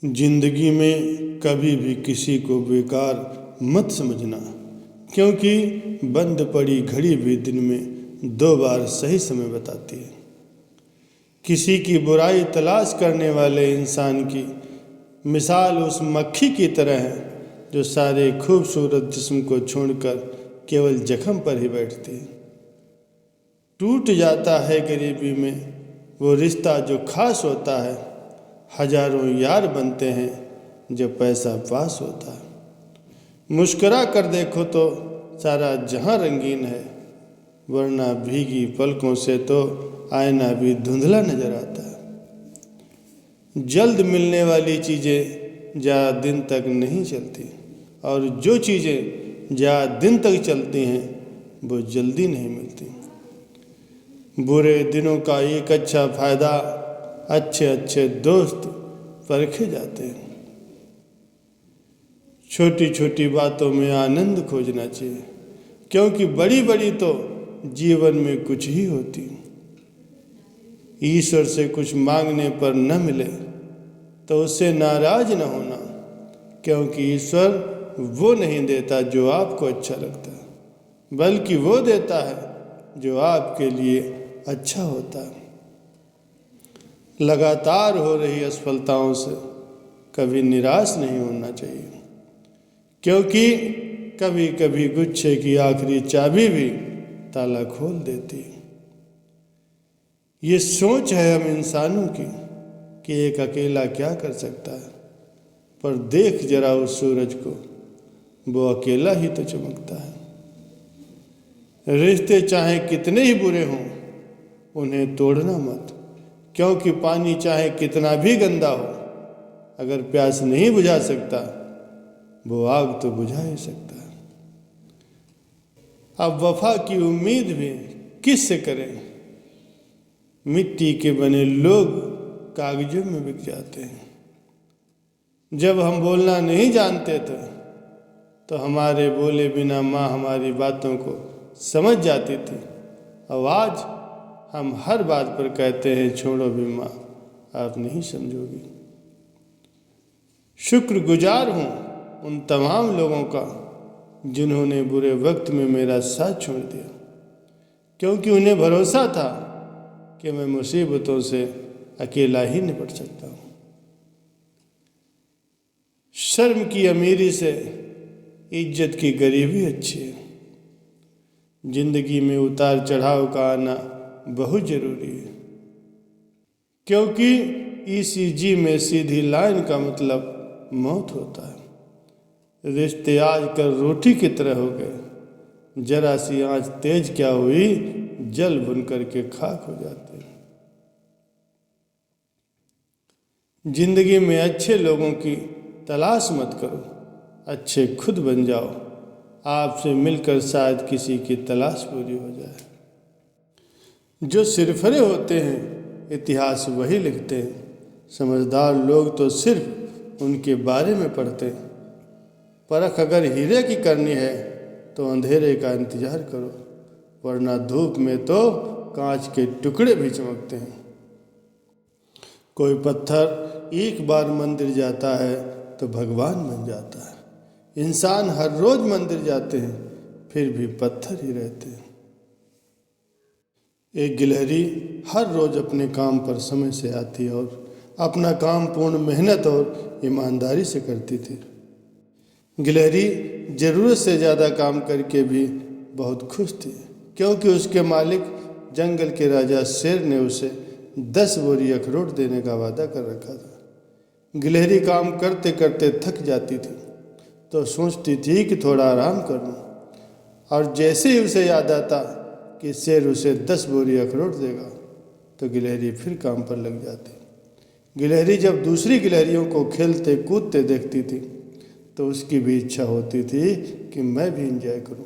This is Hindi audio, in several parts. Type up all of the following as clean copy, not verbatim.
जिंदगी में कभी भी किसी को बेकार मत समझना, क्योंकि बंद पड़ी घड़ी भी दिन में 2 बार सही समय बताती है। किसी की बुराई तलाश करने वाले इंसान की मिसाल उस मक्खी की तरह है जो सारे खूबसूरत जिस्म को छोड़कर केवल जख्म पर ही बैठती है। टूट जाता है गरीबी में वो रिश्ता जो खास होता है। हजारों यार बनते हैं जब पैसा पास होता है। मुस्कुरा कर देखो तो सारा जहां रंगीन है, वरना भीगी पलकों से तो आईना भी धुंधला नजर आता है। जल्द मिलने वाली चीज़ें ज़्यादा दिन तक नहीं चलती, और जो चीज़ें ज़्यादा दिन तक चलती हैं वो जल्दी नहीं मिलती। बुरे दिनों का एक अच्छा फ़ायदा अच्छे अच्छे दोस्त परखे जाते हैं। छोटी छोटी बातों में आनंद खोजना चाहिए, क्योंकि बड़ी बड़ी तो जीवन में कुछ ही होती। ईश्वर से कुछ मांगने पर न मिले तो उससे नाराज न होना, क्योंकि ईश्वर वो नहीं देता जो आपको अच्छा लगता है, बल्कि वो देता है जो आपके लिए अच्छा होता है। लगातार हो रही असफलताओं से कभी निराश नहीं होना चाहिए, क्योंकि कभी कभी गुच्छे की आखिरी चाबी भी ताला खोल देती है। ये सोच है हम इंसानों की कि एक अकेला क्या कर सकता है, पर देख जरा उस सूरज को, वो अकेला ही तो चमकता है। रिश्ते चाहे कितने ही बुरे हों, उन्हें तोड़ना मत, क्योंकि पानी चाहे कितना भी गंदा हो, अगर प्यास नहीं बुझा सकता वो आग तो बुझा ही सकता है। अब वफा की उम्मीद भी किस से करें? मिट्टी के बने लोग कागजों में बिक जाते हैं। जब हम बोलना नहीं जानते थे तो हमारे बोले बिना माँ हमारी बातों को समझ जाती थी। अब आज हम हर बात पर कहते हैं छोड़ो भी माँ, आप नहीं समझोगी। शुक्रगुजार हूँ उन तमाम लोगों का जिन्होंने बुरे वक्त में मेरा साथ छोड़ दिया, क्योंकि उन्हें भरोसा था कि मैं मुसीबतों से अकेला ही निपट सकता हूँ। शर्म की अमीरी से इज्जत की गरीबी अच्छी है। जिंदगी में उतार चढ़ाव का आना बहुत जरूरी है, क्योंकि ECG में सीधी लाइन का मतलब मौत होता है। रिश्ते आज कल रोटी की तरह हो गए, जरा सी आंच तेज क्या हुई, जल भुन करके खाक हो जाते हैं। जिंदगी में अच्छे लोगों की तलाश मत करो, अच्छे खुद बन जाओ। आपसे मिलकर शायद किसी की तलाश पूरी हो जाए। जो सिरफरे होते हैं इतिहास वही लिखते हैं। समझदार लोग तो सिर्फ उनके बारे में पढ़ते हैं। परख अगर हीरे की करनी है तो अंधेरे का इंतजार करो, वरना धूप में तो कांच के टुकड़े भी चमकते हैं। कोई पत्थर एक बार मंदिर जाता है तो भगवान बन जाता है। इंसान हर रोज मंदिर जाते हैं, फिर भी पत्थर ही रहते हैं। एक गिलहरी हर रोज अपने काम पर समय से आती और अपना काम पूर्ण मेहनत और ईमानदारी से करती थी। गिलहरी ज़रूरत से ज़्यादा काम करके भी बहुत खुश थी, क्योंकि उसके मालिक जंगल के राजा शेर ने उसे 10 बोरी अखरोट देने का वादा कर रखा था। गिलहरी काम करते करते थक जाती थी तो सोचती थी कि थोड़ा आराम कर लूं, और जैसे ही उसे याद आता कि शेर उसे 10 बोरी अखरोट देगा तो गिलहरी फिर काम पर लग जाती। गिलहरी जब दूसरी गिलहरियों को खेलते कूदते देखती थी तो उसकी भी इच्छा होती थी कि मैं भी एंजॉय करूं,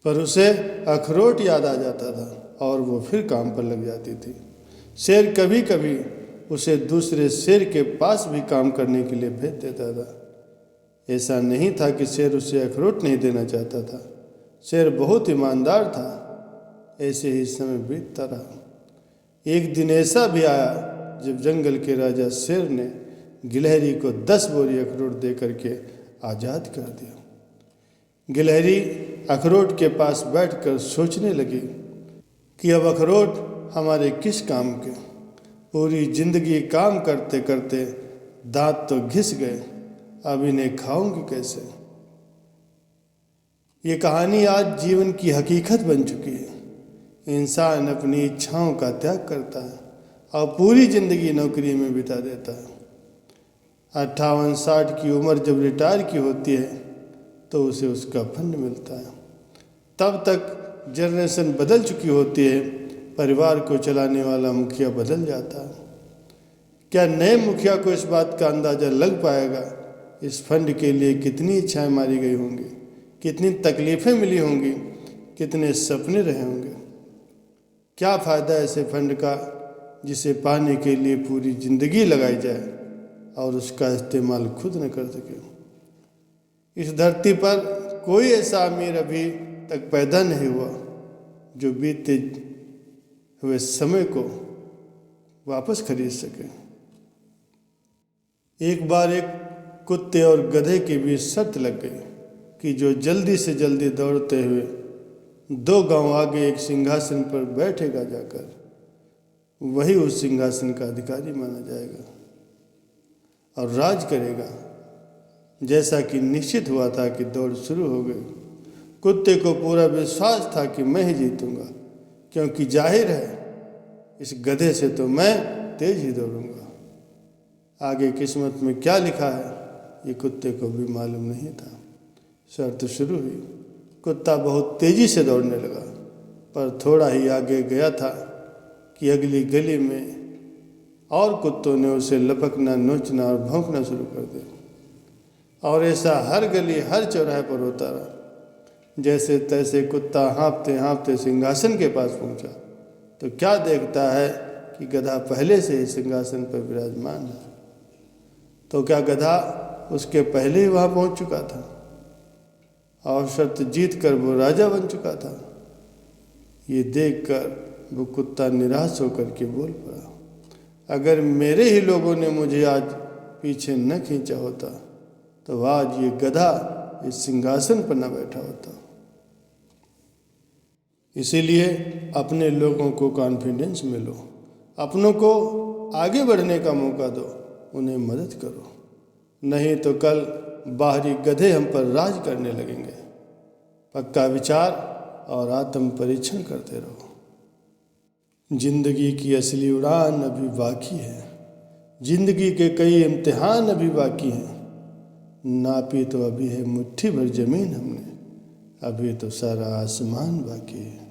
पर उसे अखरोट याद आ जाता था और वो फिर काम पर लग जाती थी। शेर कभी कभी उसे दूसरे शेर के पास भी काम करने के लिए भेज देता था। ऐसा नहीं था कि शेर उसे अखरोट नहीं देना चाहता था, शेर बहुत ईमानदार था। ऐसे ही समय बीतता रहा। एक दिन ऐसा भी आया जब जंगल के राजा शेर ने गिलहरी को 10 बोरी अखरोट दे करके आज़ाद कर दिया। गिलहरी अखरोट के पास बैठकर सोचने लगी कि अब अखरोट हमारे किस काम के। पूरी जिंदगी काम करते करते दांत तो घिस गए, अब इन्हें खाऊंगी कैसे। ये कहानी आज जीवन की हकीकत बन चुकी है। इंसान अपनी इच्छाओं का त्याग करता है और पूरी जिंदगी नौकरी में बिता देता है। 58-60 की उम्र जब रिटायर की होती है तो उसे उसका फंड मिलता है। तब तक जनरेशन बदल चुकी होती है, परिवार को चलाने वाला मुखिया बदल जाता है। क्या नए मुखिया को इस बात का अंदाज़ा लग पाएगा इस फंड के लिए कितनी इच्छाएं मारी गई होंगी, कितनी तकलीफ़ें मिली होंगी, कितने सपने रहे होंगे। क्या फ़ायदा ऐसे फंड का जिसे पाने के लिए पूरी ज़िंदगी लगाई जाए और उसका इस्तेमाल खुद न कर सके। इस धरती पर कोई ऐसा अमीर अभी तक पैदा नहीं हुआ जो बीते हुए समय को वापस खरीद सके। एक बार एक कुत्ते और गधे के बीच शर्त लग गई कि जो जल्दी से जल्दी दौड़ते हुए 2 गांव आगे एक सिंहासन पर बैठेगा जाकर, वही उस सिंहासन का अधिकारी माना जाएगा और राज करेगा। जैसा कि निश्चित हुआ था कि दौड़ शुरू हो गई। कुत्ते को पूरा विश्वास था कि मैं ही जीतूंगा, क्योंकि जाहिर है इस गधे से तो मैं तेज ही दौड़ूंगा। आगे किस्मत में क्या लिखा है ये कुत्ते को भी मालूम नहीं था। शर्त शुरू हुई। कुत्ता बहुत तेज़ी से दौड़ने लगा, पर थोड़ा ही आगे गया था कि अगली गली में और कुत्तों ने उसे लपकना, नोचना और भौंकना शुरू कर दिया। और ऐसा हर गली, हर चौराहे पर होता रहा। जैसे तैसे कुत्ता हाँफते हाँफते सिंहासन के पास पहुंचा तो क्या देखता है कि गधा पहले से ही सिंहासन पर विराजमान है। तो क्या गधा उसके पहले ही वहाँ पहुँच चुका था और शर्त जीत कर वो राजा बन चुका था। ये देखकर वो कुत्ता निराश होकर के बोल पड़ा, अगर मेरे ही लोगों ने मुझे आज पीछे न खींचा होता तो आज ये गधा इस सिंहासन पर न बैठा होता। इसीलिए अपने लोगों को कॉन्फिडेंस में लो, अपनों को आगे बढ़ने का मौका दो, उन्हें मदद करो, नहीं तो कल बाहरी गधे हम पर राज करने लगेंगे। पक्का विचार और आत्म परीक्षण करते रहो। जिंदगी की असली उड़ान अभी बाकी है, जिंदगी के कई इम्तिहान अभी बाकी हैं। नापी तो अभी है मुट्ठी भर जमीन हमने, अभी तो सारा आसमान बाकी है।